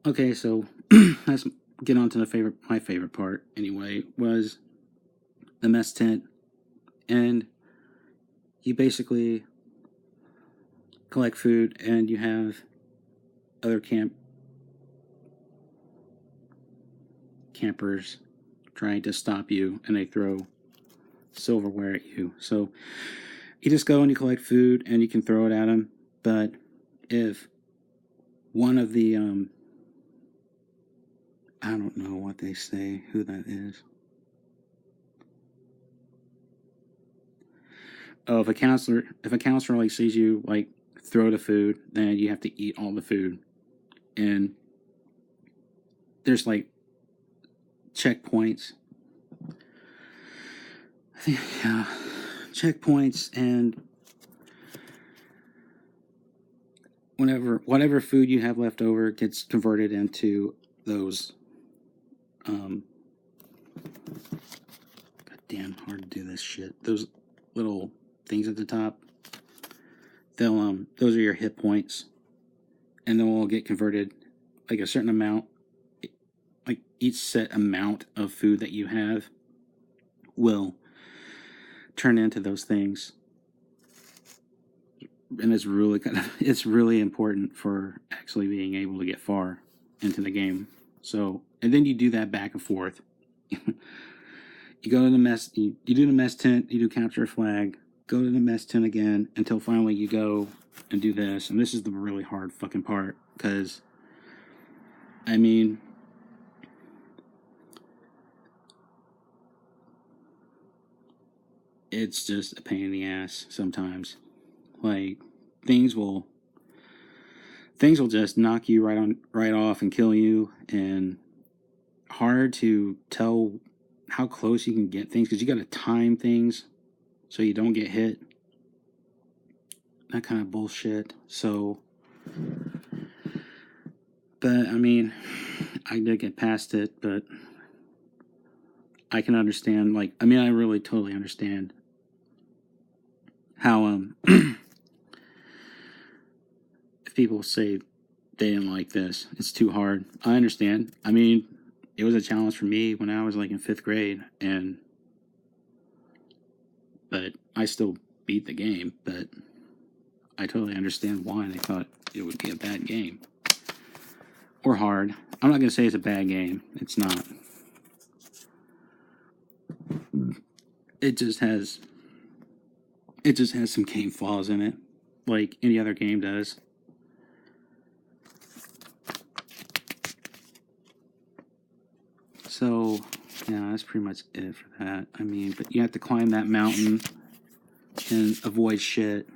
Okay, so let's get on to my favorite part anyway, was the mess tent. And you basically collect food and you have other campers trying to stop you, and they throw silverware at you. So you just go and you collect food and you can throw it at them. But if one of the I don't know what they say, who that is. Oh, if a counselor like sees you like throw the food, then you have to eat all the food. And there's like checkpoints. I think checkpoints, and whatever food you have left over gets converted into those god damn hard to do this shit. Those little things at the top. Those are your hit points, and then will get converted like a certain amount. Like each set amount of food that you have will turn into those things, and it's really important for actually being able to get far into the game. So, and then you do that back and forth. You go to the mess, you do the mess tent, you do capture a flag, go to the mess tent again until finally you go and do this. And this is the really hard fucking part, because I mean, it's just a pain in the ass sometimes. Like things will just knock you right off and kill you, and hard to tell how close you can get things because you got to time things so you don't get hit. That kind of bullshit. So, but I mean, I did get past it, but I can understand. Like, I mean, I really totally understand how if people say they didn't like this, it's too hard. I understand. I mean, it was a challenge for me when I was like in 5th grade, but I still beat the game. But I totally understand why they thought it would be a bad game or hard. I'm not gonna say it's a bad game. It's not. It just has some game flaws in it, like any other game does. So, yeah, that's pretty much it for that. I mean, but you have to climb that mountain and avoid shit.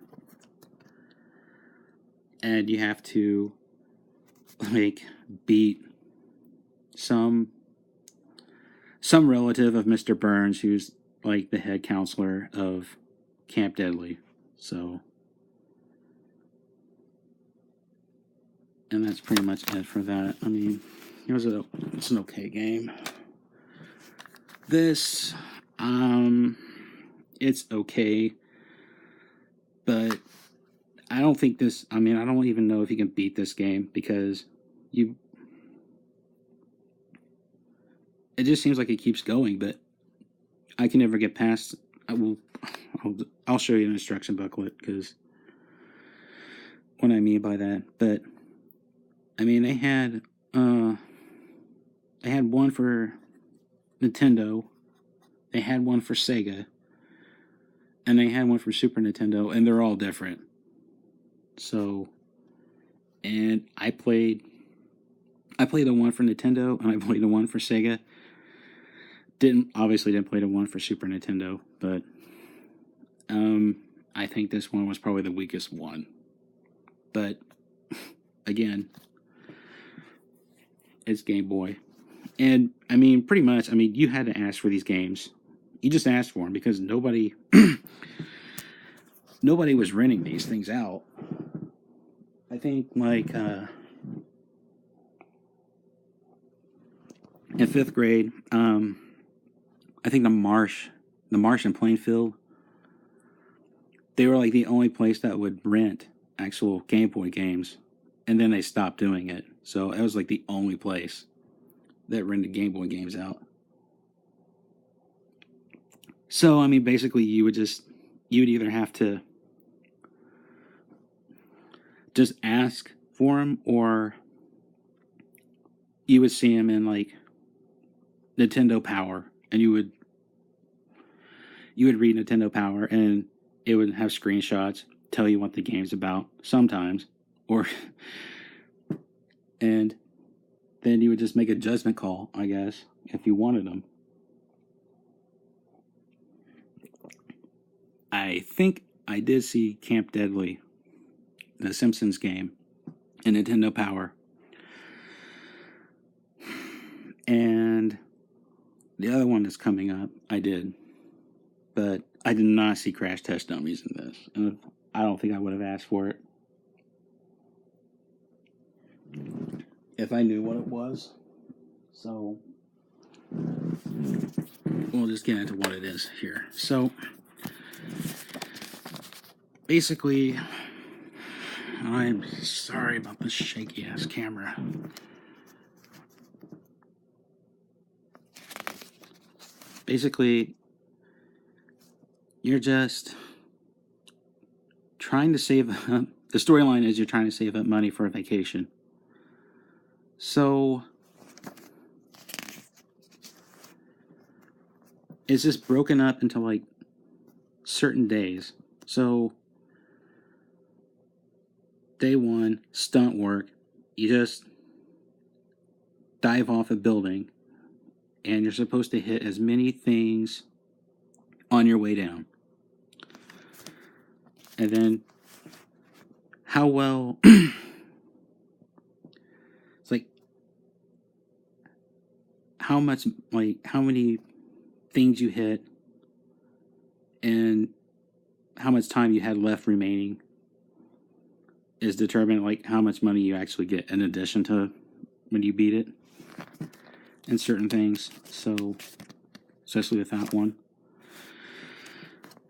And you have to, like, beat some relative of Mr. Burns, who's, like, the head counselor of Camp Deadly. So, and that's pretty much it for that. I mean, it's an okay game. This, it's okay, but I don't think this. I mean, I don't even know if you can beat this game because it just seems like it keeps going, but I can never get past. I'll show you an instruction booklet because what I mean by that. But I mean, they had one for Nintendo, they had one for Sega, and they had one for Super Nintendo, and they're all different. So, and I played the one for Nintendo, and I played the one for Sega. Obviously didn't play the one for Super Nintendo, but I think this one was probably the weakest one. But again, it's Game Boy. And I mean, pretty much, I mean, you had to ask for these games. You just asked for them because nobody was renting these things out. I think like in 5th grade, I think the Marsh in Plainfield, they were like the only place that would rent actual Game Boy games. and then they stopped doing it. So it was like the only place that rented Game Boy games out. So I mean, basically, you would either have to just ask for them, or you would see them in like Nintendo Power, and you would read Nintendo Power, and it would have screenshots, tell you what the game's about sometimes, or and then you would just make a judgment call, I guess, if you wanted them. I think I did see Camp Deadly, the Simpsons game, in Nintendo Power. And the other one that's coming up, I did. But I did not see Crash Test Dummies in this. And I don't think I would have asked for it if I knew what it was. So we'll just get into what it is here. So basically, I'm sorry about this shaky ass camera. Basically, you're just trying to save up. The storyline is you're trying to save up money for a vacation. So it's just broken up into like certain days. So day one, stunt work. You just dive off a building, and you're supposed to hit as many things on your way down. And then how well it's like how many things you hit and how much time you had left remaining is determined like how much money you actually get in addition to when you beat it and certain things. So especially with that one.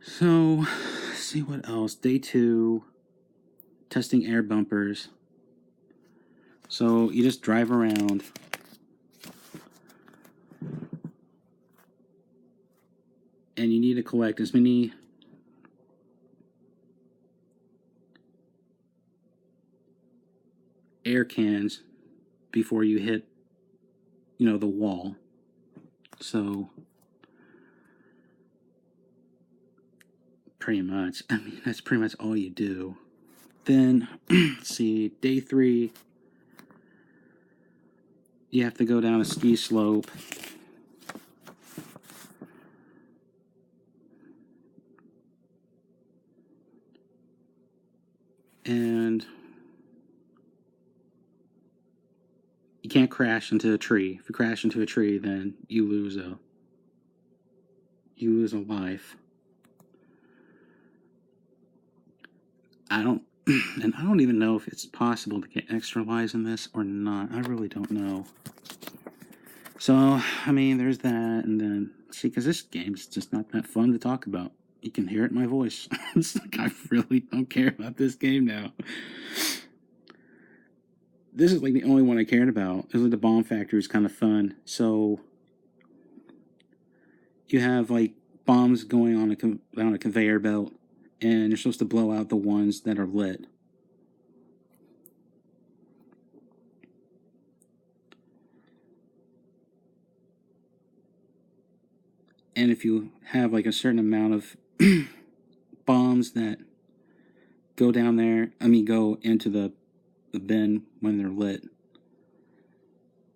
So let's see what else. Day 2, testing air bumpers. So you just drive around and you need to collect as many air cans before you hit, the wall. So pretty much, I mean, that's pretty much all you do. Then, let's see, day 3, you have to go down a ski slope. And you can't crash into a tree. If you crash into a tree, then you lose a life. I don't even know if it's possible to get extra lives in this or not. I really don't know. So, I mean, there's that, and then, see, because this game's just not that fun to talk about. You can hear it in my voice. It's like, I really don't care about this game now. This is like the only one I cared about. It was like the bomb factory is kind of fun. So, you have like bombs going on a conveyor belt, and you're supposed to blow out the ones that are lit. And if you have like a certain amount of bombs that go down there, go into the bin when they're lit,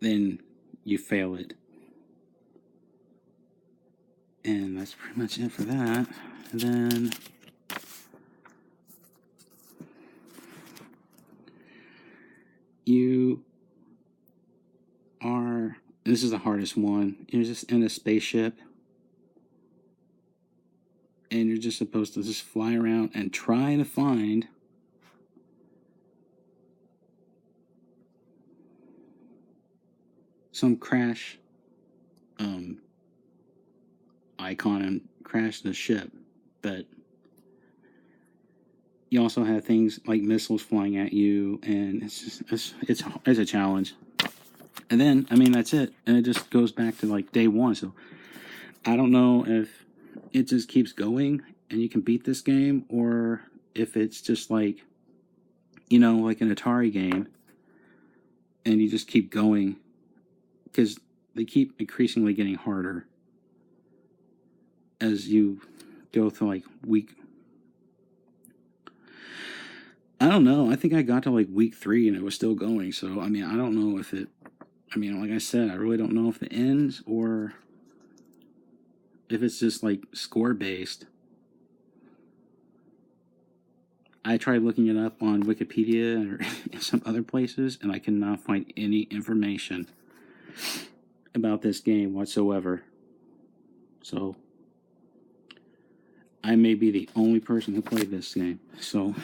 then you fail it. And that's pretty much it for that. And then this is the hardest one. You're just in a spaceship, and you're just supposed to just fly around and try to find some crash icon and crash the ship. But you also have things like missiles flying at you, and it's a challenge. And then, I mean, that's it. And it just goes back to like day one. So I don't know if it just keeps going and you can beat this game, or if it's just like, you know, like an Atari game and you just keep going, because they keep increasingly getting harder as you go through like week. I don't know. I think I got to like week 3 and it was still going. So, I mean, I don't know if it, I mean, like I said, I really don't know if it ends or if it's just like score based. I tried looking it up on Wikipedia or some other places, and I cannot find any information about this game whatsoever. So, I may be the only person who played this game. So,